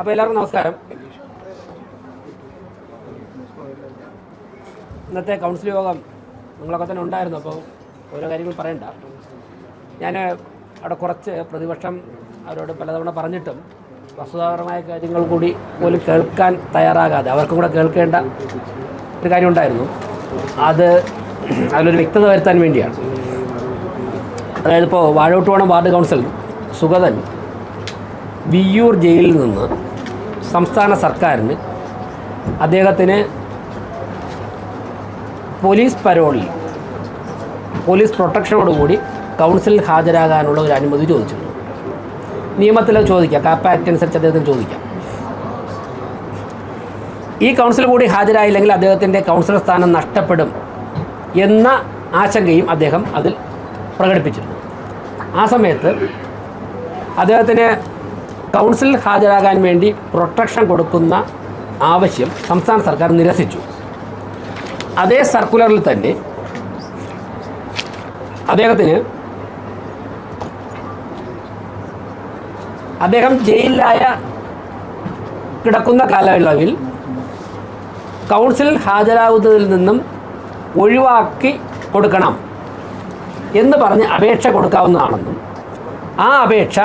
അപ്പോൾ എല്ലാവർക്കും നമസ്കാരം. ഇന്നത്തെ കൗൺസിൽ യോഗം നിങ്ങളൊക്കെ തന്നെ ഉണ്ടായിരുന്നു. അപ്പോൾ ഓരോ കാര്യങ്ങൾ പറയണ്ട. ഞാൻ അവിടെ കുറച്ച് പ്രതിപക്ഷം അവരോട് പലതവണ പറഞ്ഞിട്ടും വസ്തുതാപരമായ കാര്യങ്ങൾ കൂടി പോലും കേൾക്കാൻ തയ്യാറാകാതെ അവർക്കും കൂടെ കേൾക്കേണ്ട ഒരു കാര്യം ഉണ്ടായിരുന്നു. അതിലൊരു വ്യക്തത വരുത്താൻ വേണ്ടിയാണ്. അതായത് ഇപ്പോൾ വാഴോട്ടുവണം വാർഡ് കൗൺസിൽ സുഗതൻ വിയ്യൂർ ജയിലിൽ നിന്ന് സംസ്ഥാന സർക്കാരിന് അദ്ദേഹത്തിന് പോലീസ് പരോളിൽ പോലീസ് പ്രൊട്ടക്ഷനോടുകൂടി കൗൺസിലിൽ ഹാജരാകാനുള്ള ഒരു അനുമതി ചോദിച്ചിരുന്നു. നിയമത്തിൽ ചോദിക്കാം, കാപ്പ ആക്ട് അനുസരിച്ച് അദ്ദേഹത്തിന് ചോദിക്കാം. ഈ കൗൺസിൽ കൂടി ഹാജരായില്ലെങ്കിൽ അദ്ദേഹത്തിൻ്റെ കൗൺസിലർ സ്ഥാനം നഷ്ടപ്പെടും എന്ന ആശങ്കയും അദ്ദേഹം അതിൽ പ്രകടിപ്പിച്ചിരുന്നു. ആ സമയത്ത് അദ്ദേഹത്തിന് കൗൺസിലിൽ ഹാജരാകാൻ വേണ്ടി പ്രൊട്ടക്ഷൻ കൊടുക്കുന്ന ആവശ്യം സംസ്ഥാന സർക്കാർ നിരസിച്ചു. അതേ സർക്കുലറിൽ തന്നെ അദ്ദേഹം ജയിലിലായ കിടക്കുന്ന കാലയളവിൽ കൗൺസിലിൽ ഹാജരാകുന്നതിൽ നിന്നും ഒഴിവാക്കി കൊടുക്കണം എന്ന് പറഞ്ഞ് അപേക്ഷ കൊടുക്കാവുന്നതാണെന്നും ആ അപേക്ഷ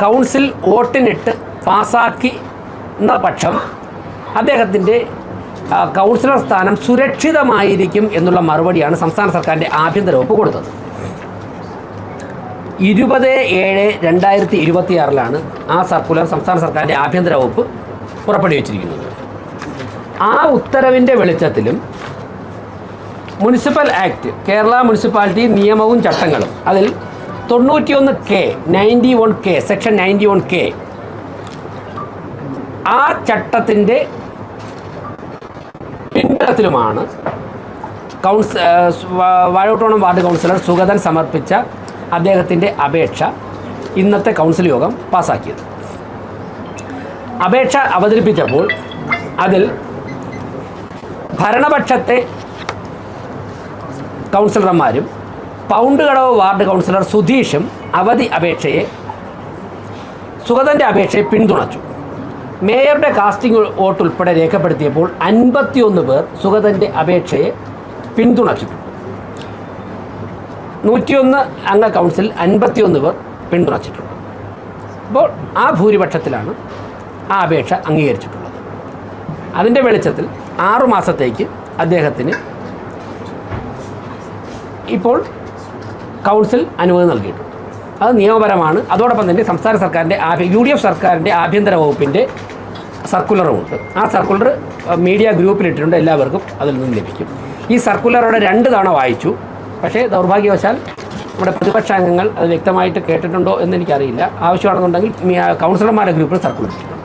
കൗൺസിൽ വോട്ടിനിട്ട് പാസ്സാക്കുന്ന പക്ഷം അദ്ദേഹത്തിൻ്റെ കൗൺസിലർ സ്ഥാനം സുരക്ഷിതമായിരിക്കും എന്നുള്ള മറുപടിയാണ് സംസ്ഥാന സർക്കാരിൻ്റെ ആഭ്യന്തര വകുപ്പ് കൊടുത്തത്. 20/7/2026 ആ സർക്കുലർ സംസ്ഥാന സർക്കാരിൻ്റെ ആഭ്യന്തര വകുപ്പ് പുറപ്പെടുവിച്ചിരിക്കുന്നത്. ആ ഉത്തരവിൻ്റെ വെളിച്ചത്തിലും മുനിസിപ്പൽ ആക്ട്, കേരള മുനിസിപ്പാലിറ്റി നിയമവും ചട്ടങ്ങളും, അതിൽ 91K സെക്ഷൻ 91K ആ ചട്ടത്തിൻ്റെ പിൻബലത്തിലുമാണ് വാഴോട്ടുവണം വാർഡ് കൗൺസിലർ സുഗതൻ സമർപ്പിച്ച അദ്ദേഹത്തിൻ്റെ അപേക്ഷ ഇന്നത്തെ കൗൺസിൽ യോഗം പാസ്സാക്കിയത്. അപേക്ഷ അവതരിപ്പിച്ചപ്പോൾ അതിൽ ഭരണപക്ഷത്തെ കൗൺസിലർമാരും പൗണ്ട് കടവ് വാർഡ് കൗൺസിലർ സുധീഷും സുഗതൻ്റെ അപേക്ഷയെ പിന്തുണച്ചു. മേയറുടെ കാസ്റ്റിംഗ് വോട്ട് ഉൾപ്പെടെ രേഖപ്പെടുത്തിയപ്പോൾ 51 പേർ സുഗതൻ്റെ അപേക്ഷയെ പിന്തുണച്ചിട്ടുണ്ട്. 101 അംഗ കൗൺസിൽ 51 പേർ പിന്തുണച്ചിട്ടുണ്ട്. അപ്പോൾ ആ ഭൂരിപക്ഷത്തിലാണ് ആ അപേക്ഷ അംഗീകരിച്ചിട്ടുള്ളത്. അതിൻ്റെ വെളിച്ചത്തിൽ 6 മാസത്തേക്ക് അദ്ദേഹത്തിന് ഇപ്പോൾ കൗൺസിൽ അനുമതി നൽകിയിട്ടുണ്ട്. അത് നിയമപരമാണ്. അതോടൊപ്പം തന്നെ സംസ്ഥാന സർക്കാരിൻ്റെ UDF സർക്കാരിൻ്റെ ആഭ്യന്തര വകുപ്പിൻ്റെ സർക്കുലറുമുണ്ട്. ആ സർക്കുലർ മീഡിയ ഗ്രൂപ്പിലിട്ടിട്ടുണ്ട്. എല്ലാവർക്കും അതിൽ നിന്ന് ലഭിക്കും. ഈ സർക്കുലറോടെ 2 തവണ വായിച്ചു. പക്ഷേ ദൗർഭാഗ്യവശാൽ നമ്മുടെ പ്രതിപക്ഷാംഗങ്ങൾ അത് വ്യക്തമായിട്ട് കേട്ടിട്ടുണ്ടോ എന്ന് എനിക്കറിയില്ല. ആവശ്യമാണെന്നുണ്ടെങ്കിൽ കൗൺസിലർമാരുടെ ഗ്രൂപ്പിൽ സർക്കുലർ ഇട്ടിട്ടുണ്ട്.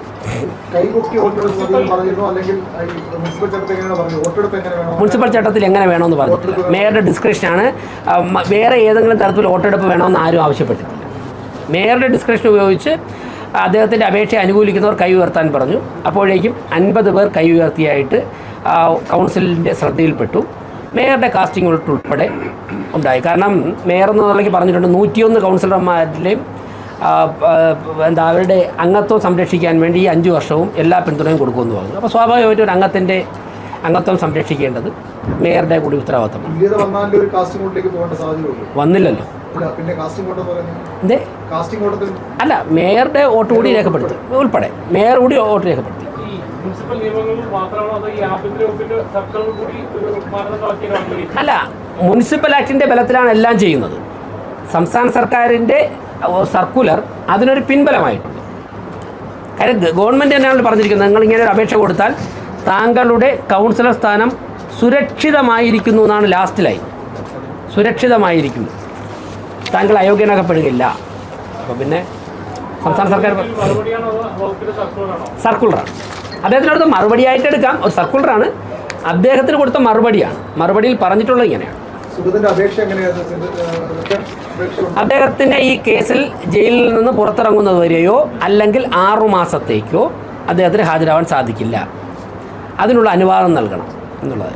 മുനിസിപ്പൽ ചട്ടത്തിൽ എങ്ങനെ വേണമെന്ന് പറഞ്ഞിട്ടില്ല. മേയറുടെ ഡിസ്ക്രിപ്ഷനാണ്. വേറെ ഏതെങ്കിലും തരത്തിൽ വോട്ടെടുപ്പ് വേണമെന്ന് ആരും ആവശ്യപ്പെട്ടിട്ടില്ല. മേയറുടെ ഡിസ്ക്രിപ്ഷൻ ഉപയോഗിച്ച് അദ്ദേഹത്തിൻ്റെ അപേക്ഷയെ അനുകൂലിക്കുന്നവർ കൈ ഉയർത്താൻ പറഞ്ഞു. അപ്പോഴേക്കും 50 പേർ കൈ ഉയർത്തിയായിട്ട് കൗൺസിലിൻ്റെ ശ്രദ്ധയിൽപ്പെട്ടു. മേയറുടെ കാസ്റ്റിംഗ് വോട്ട് ഉൾപ്പെടെ ഉണ്ടായി. കാരണം മേയർ എന്നുള്ളതിലേക്ക് പറഞ്ഞിട്ടുണ്ട് 101 കൗൺസിലർമാരിലെയും അവരുടെ അംഗത്വം സംരക്ഷിക്കാൻ വേണ്ടി ഈ 5 വർഷവും എല്ലാ പിന്തുണയും കൊടുക്കുമെന്ന് പറഞ്ഞു. അപ്പോൾ സ്വാഭാവികമായിട്ടും ഒരു അംഗത്തിൻ്റെ അംഗത്വം സംരക്ഷിക്കേണ്ടത് മേയറുടെ കൂടി ഉത്തരവാദിത്തമാണ്. വന്നില്ലല്ലോ. അല്ല, മേയറുടെ വോട്ട് കൂടി രേഖപ്പെടുത്തി ഉൾപ്പെടെ മേയർ കൂടി വോട്ട് രേഖപ്പെടുത്തി. അല്ല, മുനിസിപ്പൽ ആക്ടിൻ്റെ ബലത്തിലാണ് എല്ലാം ചെയ്യുന്നത്. സംസ്ഥാന സർക്കാരിൻ്റെ സർക്കുലർ അതിനൊരു പിൻബലമായിട്ടുണ്ട്. കാര്യം ഗവൺമെൻറ് തന്നെയാണ് പറഞ്ഞിരിക്കുന്നത്, നിങ്ങളിങ്ങനെ ഒരു അപേക്ഷ കൊടുത്താൽ താങ്കളുടെ കൗൺസിലർ സ്ഥാനം സുരക്ഷിതമായിരിക്കുന്നു എന്നാണ് ലാസ്റ്റിലായി. സുരക്ഷിതമായിരിക്കുന്നു, താങ്കൾ അയോഗ്യനാക്കപ്പെടുകയില്ല. അപ്പോൾ പിന്നെ സംസ്ഥാന സർക്കാർ സർക്കുലറാണ്. അദ്ദേഹത്തിനടുത്ത് മറുപടിയായിട്ട് എടുക്കാം. ഒരു സർക്കുലറാണ്, അദ്ദേഹത്തിന് കൊടുത്ത മറുപടിയാണ്. മറുപടിയിൽ പറഞ്ഞിട്ടുള്ളത് ഇങ്ങനെയാണ്. അദ്ദേഹത്തിന് ഈ കേസിൽ ജയിലിൽ നിന്ന് പുറത്തിറങ്ങുന്നത് വരെയോ അല്ലെങ്കിൽ 6 മാസത്തേക്കോ അദ്ദേഹത്തിന് ഹാജരാവാൻ സാധിക്കില്ല. അതിനുള്ള അനുവാദം നൽകണം എന്നുള്ളത്.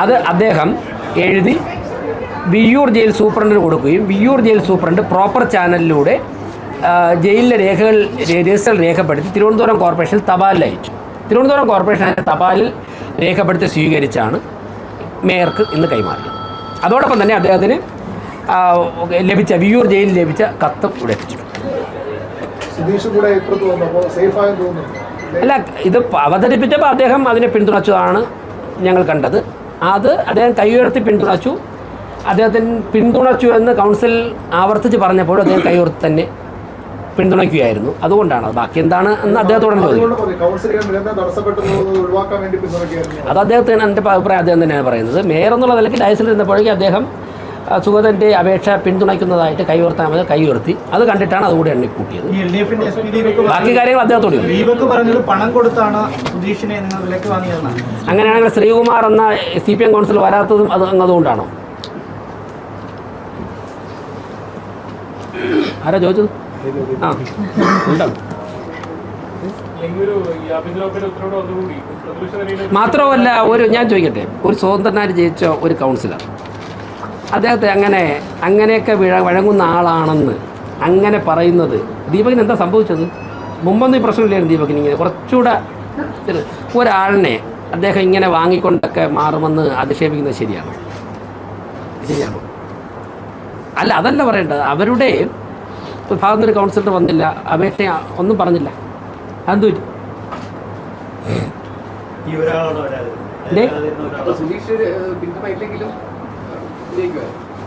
അത് അദ്ദേഹം എഴുതി വിയ്യൂർ ജയിൽ സൂപ്രണ്ടിന് കൊടുക്കുകയും വിയ്യൂർ ജയിൽ സൂപ്രണ്ട് പ്രോപ്പർ ചാനലിലൂടെ ജയിലിലെ രജിസ്റ്റർ രേഖപ്പെടുത്തി തിരുവനന്തപുരം കോർപ്പറേഷനിൽ തപാലിൽ അയച്ചു. തിരുവനന്തപുരം കോർപ്പറേഷൻ അതിനെ തപാലിൽ രേഖപ്പെടുത്തി സ്വീകരിച്ചാണ് മേയർക്ക് ഇന്ന് കൈമാറിയത്. അതോടൊപ്പം തന്നെ അദ്ദേഹത്തിന് ലഭിച്ച വിയ്യൂർ ജയിലിൽ ലഭിച്ച കത്തും ഇവിടെ എത്തിച്ചിട്ടുണ്ട്. അല്ല, ഇത് അവതരിപ്പിച്ചപ്പോൾ അദ്ദേഹം അതിനെ പിന്തുണച്ചതാണ് ഞങ്ങൾ കണ്ടത്. അത് അദ്ദേഹം കൈ ഉയർത്തി പിന്തുണച്ചു. അദ്ദേഹത്തിന് പിന്തുണച്ചു എന്ന് കൗൺസിൽ ആവർത്തിച്ച് പറഞ്ഞപ്പോൾ അദ്ദേഹം കൈ ഉയർത്തി തന്നെ പിന്തുണയ്ക്കുകയായിരുന്നു. അതുകൊണ്ടാണ്. ബാക്കി എന്താണ് എന്ന് അദ്ദേഹത്തോട് ചോദിക്കും. അത് അദ്ദേഹത്തിന് എൻ്റെ അഭിപ്രായം അദ്ദേഹം തന്നെയാണ് പറയുന്നത്. മേയർ എന്നുള്ള നിലയ്ക്ക് ഡയസിൽ ഇരുന്നപ്പോഴേക്കും അദ്ദേഹം സുഗതൻ്റെ അപേക്ഷ പിന്തുണയ്ക്കുന്നതായിട്ട് കൈ ഉയർത്തി. അത് കണ്ടിട്ടാണ് അതുകൂടി എണ്ണിക്കൂട്ടിയത്. ബാക്കി കാര്യങ്ങൾ അദ്ദേഹത്തോട് അങ്ങനെയാണെങ്കിൽ ശ്രീകുമാർ എന്ന CPM കൗൺസിൽ വരാത്തതും അതുകൊണ്ടാണോ? ആരാ ചോദിച്ചത്? ആ ഉണ്ടാവും. മാത്രമല്ല, ഞാൻ ചോദിക്കട്ടെ, ഒരു സ്വതന്ത്രനായിട്ട് ജയിച്ച ഒരു കൗൺസിലർ അദ്ദേഹത്തെ അങ്ങനെയൊക്കെ വഴങ്ങുന്ന ആളാണെന്ന് അങ്ങനെ പറയുന്നത് ദീപകിന് എന്താ സംഭവിച്ചത്? മുമ്പൊന്നും ഈ പ്രശ്നമില്ലായിരുന്നു ദീപകിന്. ഇങ്ങനെ കുറച്ചുകൂടെ ഒരാളിനെ അദ്ദേഹം ഇങ്ങനെ വാങ്ങിക്കൊണ്ടൊക്കെ മാറുമെന്ന് അധിക്ഷേപിക്കുന്നത് ശരിയാണോ? അല്ല, അതല്ല പറയേണ്ടത്. അവരുടെ ഭാഗത്ത് ഒരു കൗൺസിലർ വന്നില്ല, അപേക്ഷ ഒന്നും പറഞ്ഞില്ല. അതെന്തു പറ്റി?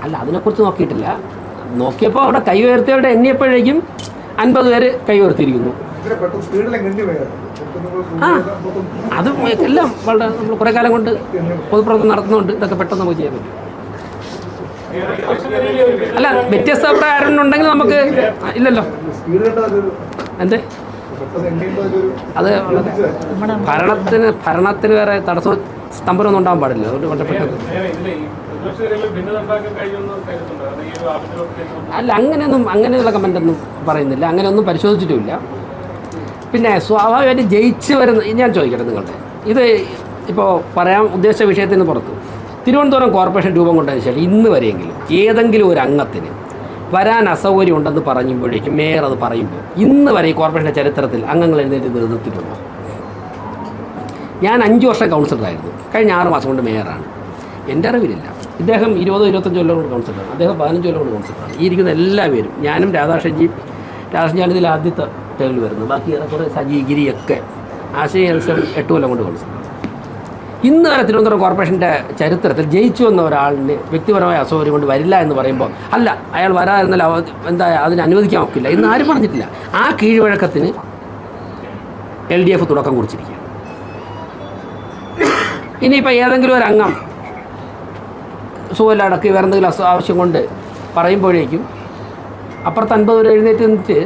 അല്ല, അതിനെക്കുറിച്ച് നോക്കിയിട്ടില്ല. നോക്കിയപ്പോൾ അവിടെ കൈ ഉയർത്തിയവരുടെ എണ്ണിയപ്പോഴേക്കും 50 പേര് കൈ ഉയർത്തിയിരിക്കുന്നു. ആ, അത് എല്ലാം വളരെ നമ്മൾ കുറേ കാലം കൊണ്ട് പൊതുപ്രവർത്തനം നടത്തുന്നുണ്ട്. ഇതൊക്കെ പെട്ടെന്ന് നമുക്ക് ചെയ്യാൻ പറ്റും. അല്ല, വ്യത്യസ്ത അഭിപ്രായം ഉണ്ടെങ്കിൽ നമുക്ക് ഇല്ലല്ലോ. എന്തേ? അത് ഭരണത്തിന് വേറെ തടസ്സം സ്തംഭനമൊന്നും ഉണ്ടാകാൻ പാടില്ല. അതുകൊണ്ട് ബന്ധപ്പെട്ടത് അല്ല, അങ്ങനെയുള്ള കമൻ്റൊന്നും പറയുന്നില്ല. അങ്ങനെയൊന്നും പരിശോധിച്ചിട്ടുമില്ല. പിന്നെ സ്വാഭാവികമായിട്ട് ജയിച്ച് വരുന്ന, ഞാൻ ചോദിക്കട്ടെ നിങ്ങളുടെ ഇത് ഇപ്പോൾ പറയാൻ ഉദ്ദേശിച്ച വിഷയത്തിന് പുറത്ത് തിരുവനന്തപുരം കോർപ്പറേഷൻ രൂപം കൊണ്ടതിന് ശേഷം ഇന്ന് വരെയെങ്കിലും ഏതെങ്കിലും ഒരു അംഗത്തിന് വരാൻ അസൗകര്യം ഉണ്ടെന്ന് പറയുമ്പോഴേക്കും മേയർ അത് പറയുമ്പോൾ ഇന്ന് വരെ ഈ കോർപ്പറേഷൻ്റെ ചരിത്രത്തിൽ അംഗങ്ങൾ എഴുന്നേറ്റ് നിർത്തിയിട്ടുണ്ടോ? ഞാൻ 5 വർഷം കൗൺസിലറായിരുന്നു. കഴിഞ്ഞ 6 മാസം കൊണ്ട് മേയറാണ്. എൻ്റെ അറിവിലില്ല. ഇദ്ദേഹം 20-25 കൊല്ലം കൊണ്ട് കൗൺസിലറാണ്. അദ്ദേഹം 15 കൊല്ലം കൊണ്ട് കൗൺസിലറാണ്. ഈ ഇരിക്കുന്ന എല്ലാവരും, ഞാനും രാധാകൃഷ്ണൻ ഇതിൽ ആദ്യത്തെ ടേമിൽ വരുന്നു. ബാക്കി കുറേ സജി ഗിരിയൊക്കെ ആശയം 8 കൊല്ലം കൊണ്ട് കൗൺസിലറാണ്. ഇന്ന് വരെ തിരുവനന്തപുരം കോർപ്പറേഷൻ്റെ ചരിത്രത്തിൽ ജയിച്ചു വന്ന ഒരാളിന് വ്യക്തിപരമായ അസൗകര്യം കൊണ്ട് വരില്ല എന്ന് പറയുമ്പോൾ, അല്ല അയാൾ വരാതിരുന്നാൽ എന്താ അതിന് അനുവദിക്കാൻ ഒക്കില്ല എന്ന് ആരും പറഞ്ഞിട്ടില്ല. ആ കീഴ്വഴക്കത്തിന് LDF തുടക്കം കുറിച്ചിരിക്കുകയാണ്. ഇനിയിപ്പോൾ ഏതെങ്കിലും ഒരു അംഗം സുഖമില്ലടക്കി വേറെ എന്തെങ്കിലും ആവശ്യം കൊണ്ട് പറയുമ്പോഴേക്കും അപ്പുറത്ത് 50 പേര് എഴുന്നേറ്റ് നിന്നിട്ട്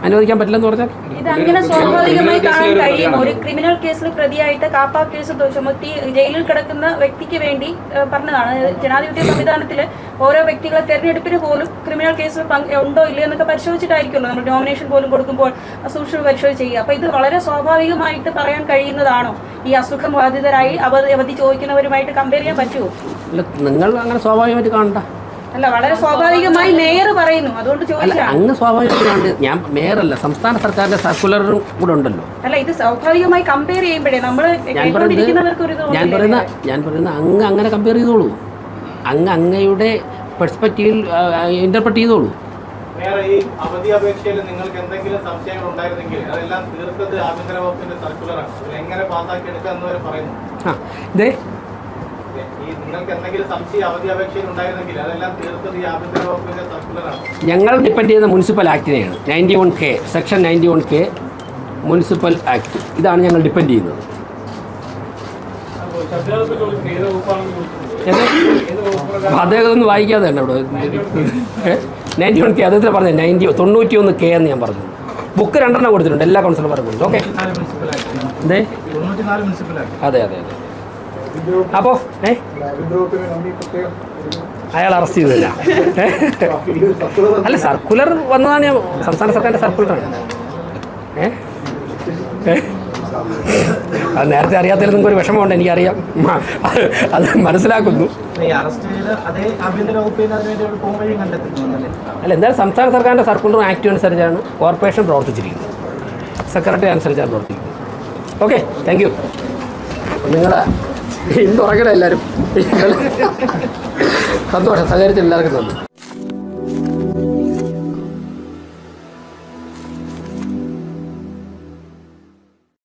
അനുവദിക്കാൻ പറ്റില്ലെന്ന് പറഞ്ഞാൽ ഇതങ്ങനെ സ്വാഭാവികമായി കാണാൻ കഴിയും. ഒരു ക്രിമിനൽ കേസിൽ പ്രതിയായിട്ട് കാപ്പ കേസ് ചുമത്തി ജയിലിൽ കിടക്കുന്ന വ്യക്തിക്ക് വേണ്ടി പറഞ്ഞതാണ്. ജനാധിപത്യ സംവിധാനത്തിൽ ഓരോ വ്യക്തികളെ തെരഞ്ഞെടുപ്പിന് പോലും ക്രിമിനൽ കേസിൽ ഉണ്ടോ ഇല്ലയോ എന്നൊക്കെ പരിശോധിച്ചിട്ടായിരിക്കുമല്ലോ നമ്മൾ നോമിനേഷൻ പോലും കൊടുക്കുമ്പോൾ സൂക്ഷ്മ പരിശോധിച്ച് ചെയ്യുക. അപ്പോൾ ഇത് വളരെ സ്വാഭാവികമായിട്ട് പറയാൻ കഴിയുന്നതാണോ? ഈ അസുഖം ബാധിതരായി അവധി ചോദിക്കുന്നവരുമായിട്ട് കമ്പയർ ചെയ്യാൻ പറ്റുമോ? നിങ്ങൾ അങ്ങനെ സ്വാഭാവികമായിട്ട് കാണണ്ട. അല്ല, വളരെ സ്വാഭാവികമായി മേയർ പറയുന്നു, അതുകൊണ്ട് ചോദിച്ചാൽ. അങ്ങ് സ്വാഭാവികമായിട്ട് ഞാൻ മേയറല്ല, സംസ്ഥാന സർക്കാരിന്റെ സർക്കുലറും കൂടെ ഉണ്ടല്ലോ. അല്ല, ഇത് സ്വാഭാവികമായി കമ്പയർ ചെയ്യുമ്പോഴേ നമ്മൾ ഞാൻ പറയുന്ന അങ്ങ് അങ്ങനെ കമ്പയർ ചെയ്തോളൂ. അങ്ങയുടെ പെർസ്പെക്റ്റീവിൽ ഇന്റർപ്രറ്റ് ചെയ്തോളൂ. ഈ അവധി അപേക്ഷയിൽ നിങ്ങൾക്ക് എന്തെങ്കിലും സംശയങ്ങൾ ഉണ്ടായിരുന്നെങ്കിൽ അതെല്ലാം തീർത്തത് ആഭ്യന്തര വകുപ്പിന്റെ സർക്കുലറാണ്. എങ്ങനെ പാസ്സാക്കി എടുക്കുക എന്ന് വരെ പറയുന്നു. നിങ്ങൾക്ക് എന്തെങ്കിലും സംശയം അവധി അപേക്ഷയിൽ ഉണ്ടായിരുന്നെങ്കിൽ അതെല്ലാം തീർത്തത് ഈ ആഭ്യന്തര വകുപ്പിന്റെ സർക്കുലറാണ്. ഞങ്ങൾ ഡിപ്പെൻഡ് ചെയ്യുന്ന മുനിസിപ്പൽ ആക്ടിനെയാണ്. 91K section 91K municipal act, ഇതാണ് ഞങ്ങൾ ഡിപ്പെൻഡ് ചെയ്യുന്നത്. അദ്ദേഹം ഒന്ന് വായിക്കാതെ തന്നെ ഇവിടെ 91K അദ്ദേഹത്തിന് പറഞ്ഞത് 91K എന്ന് ഞാൻ പറഞ്ഞു. ബുക്ക് 2 കൊടുത്തിട്ടുണ്ട്, എല്ലാ കൗൺസിലർമാർക്കും കൊടുത്തു. ഓക്കെ, അതെ. അപ്പോൾ അയാൾ അറസ്റ്റ് ചെയ്തില്ല. അല്ല, സർക്കുലർ വന്നതാണ്. ഞാൻ സംസ്ഥാന സർക്കാരിൻ്റെ സർക്കുലറാണ്. അത് നേരത്തെ അറിയാത്തതിൽ നിങ്ങൾക്ക് ഒരു വിഷമമുണ്ട്, എനിക്കറിയാം. അത് മനസ്സിലാക്കുന്നു. അല്ല, എന്തായാലും സംസ്ഥാന സർക്കാരിൻ്റെ സർക്കുലർ ആക്ട് അനുസരിച്ചാണ് കോർപ്പറേഷൻ പ്രവർത്തിച്ചിരിക്കുന്നത്, സെക്രട്ടറി അനുസരിച്ചാണ് പ്രവർത്തിക്കുന്നത്. Okay, thank you. നിങ്ങൾ ഇന്ന് ഉറങ്ങണം എല്ലാവരും. സന്തോഷം, സഹകരിച്ച് എല്ലാവർക്കും നന്ദി.